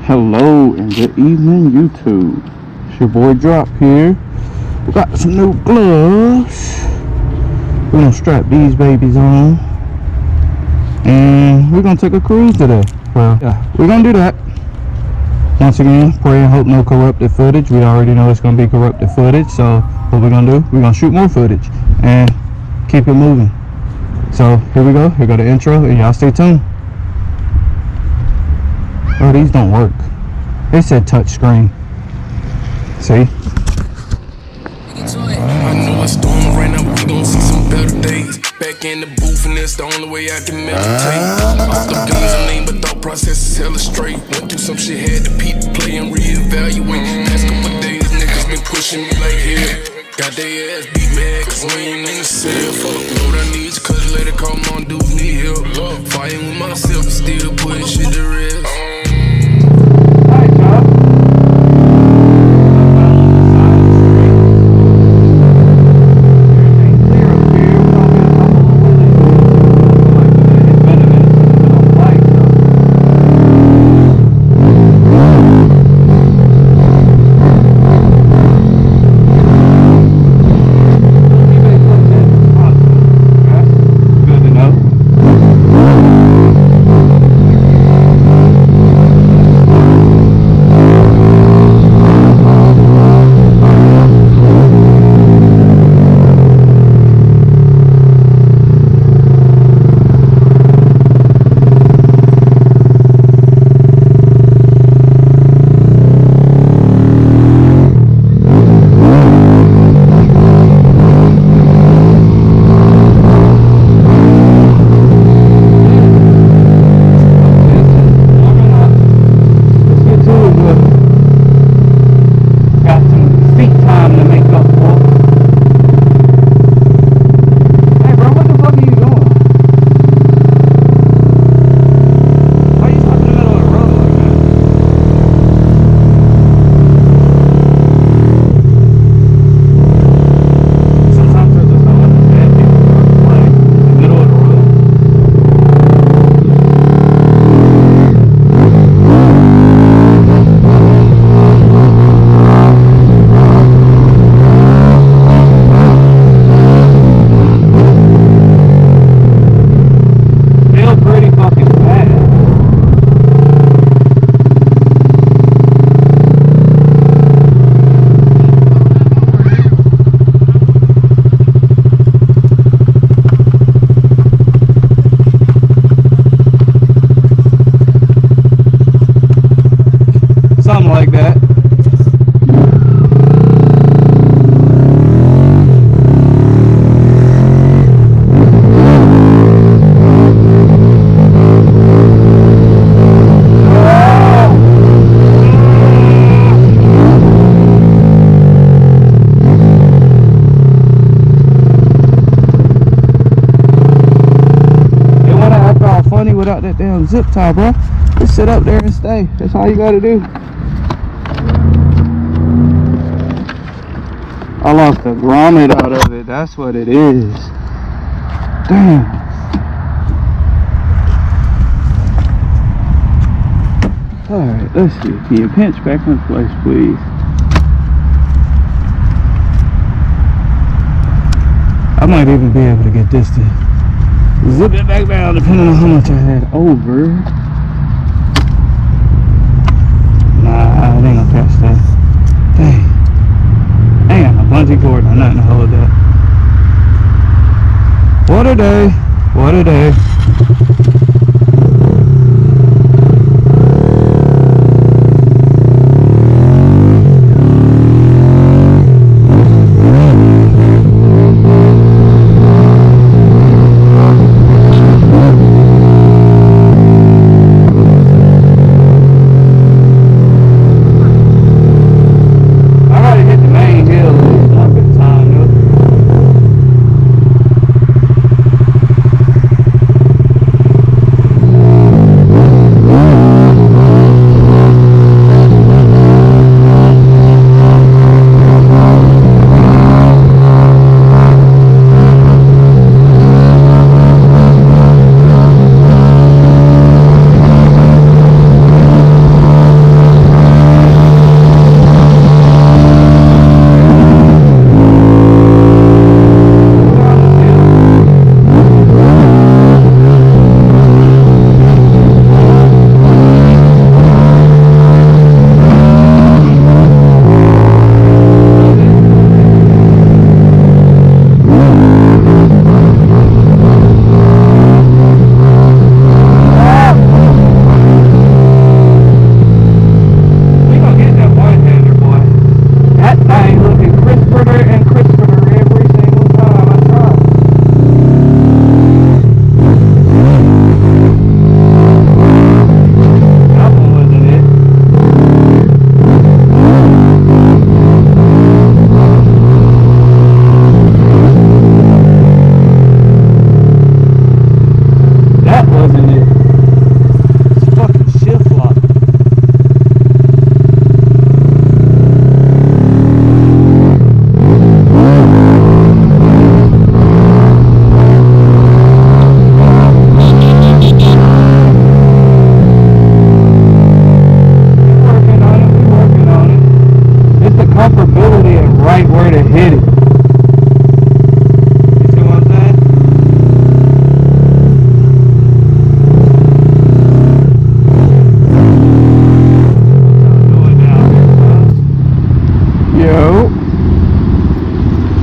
Hello and good evening, YouTube. It's your boy Drop here. We got some new gloves. We're gonna strap these babies on and we're gonna take a cruise today. Well, yeah, we're gonna do that. Once again, pray and hope no corrupted footage. We already know it's gonna be corrupted footage, so what we're gonna do, we're gonna shoot more footage and keep it moving. So here we go. Here go the intro, and y'all stay tuned. Oh, these don't work. They said touch screen. See? I know it's storming right now, but we gon' see some better days. Back in the booth, and that's the only way I can meditate. Off the beans and lean, but thought process is hella straight. Went through some shit, had to people play and reevaluate. Past couple days, niggas been pushing me like hell. Got they ass beat mad, cause we ain't in the cell. Fuck, Lord, I need you, cause later call my dudes need help. Fighting with myself, still putting shit to rest. Something like that. They wanna act all funny without that damn zip tie, bro. Just sit up there and stay. That's all you gotta do. I lost the grommet out of it. That's what it is. Damn. Alright, let's see. Can you pinch back in place, please? I might even be able to get this to zip it back down depending on how much I had over. Nah, it ain't gonna catch that. Dang. I ain't got no bungee cord or nothing to hold that. What a day. What a day. hit it. You see what I'm saying? Yo,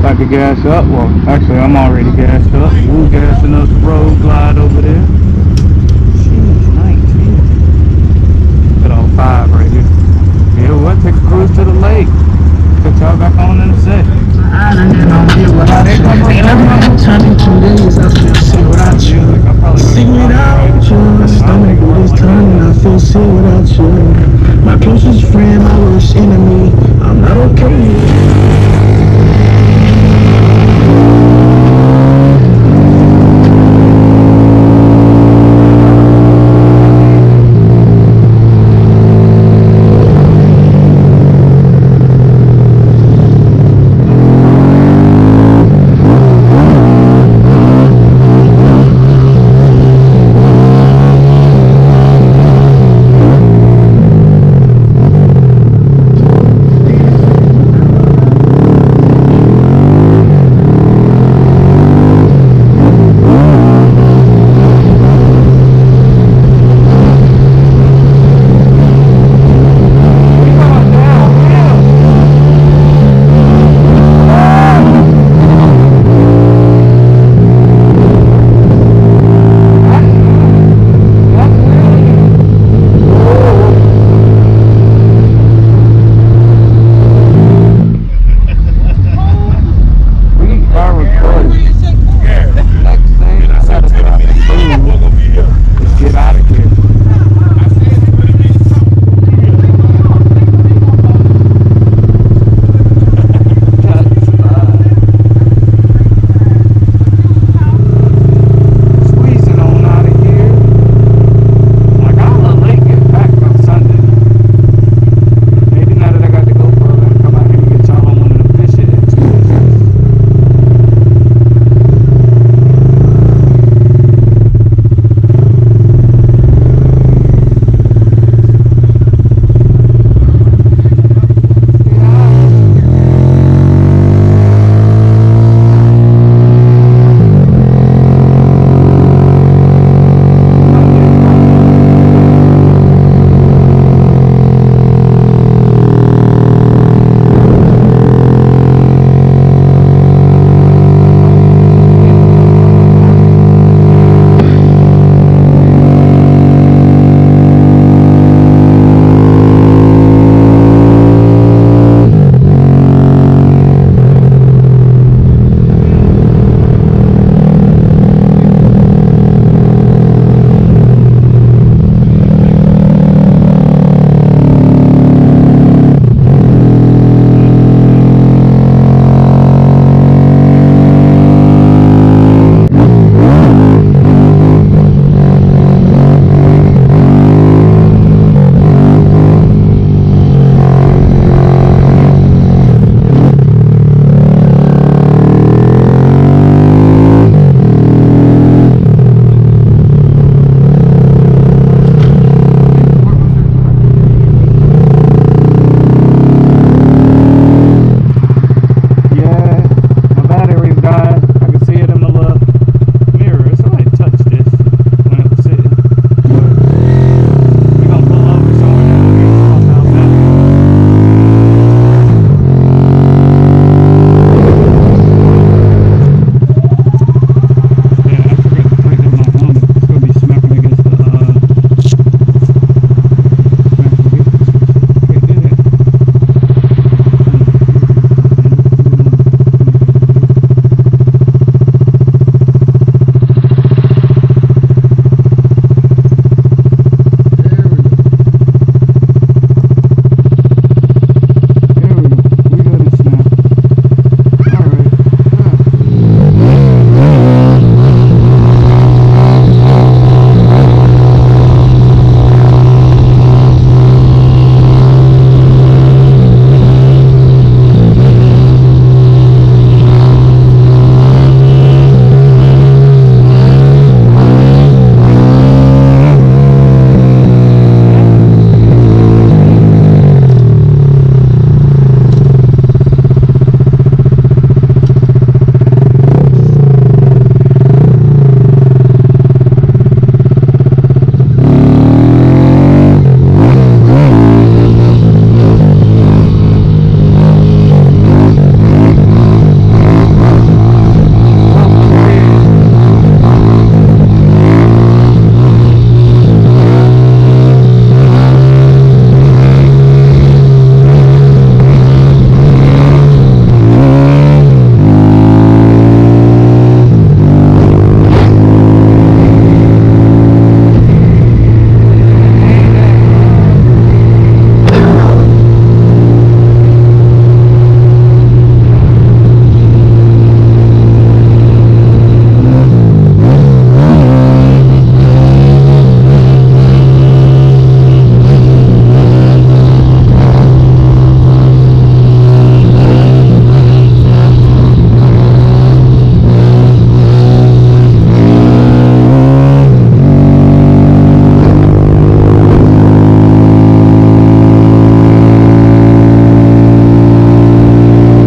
about to gas up. Well, actually, I'm already gassed up. We're gassing up the road glide over there. Jeez, 19. Put on 5 right here. Yeah, we'll take a cruise to the lake. Put y'all back on in a sec. I don't know without you. Ain't never been turning 2 days. I feel sick without you. Sick without you. My stomach is turning. I feel sick without you. My closest friend, my worst enemy. I'm not okay.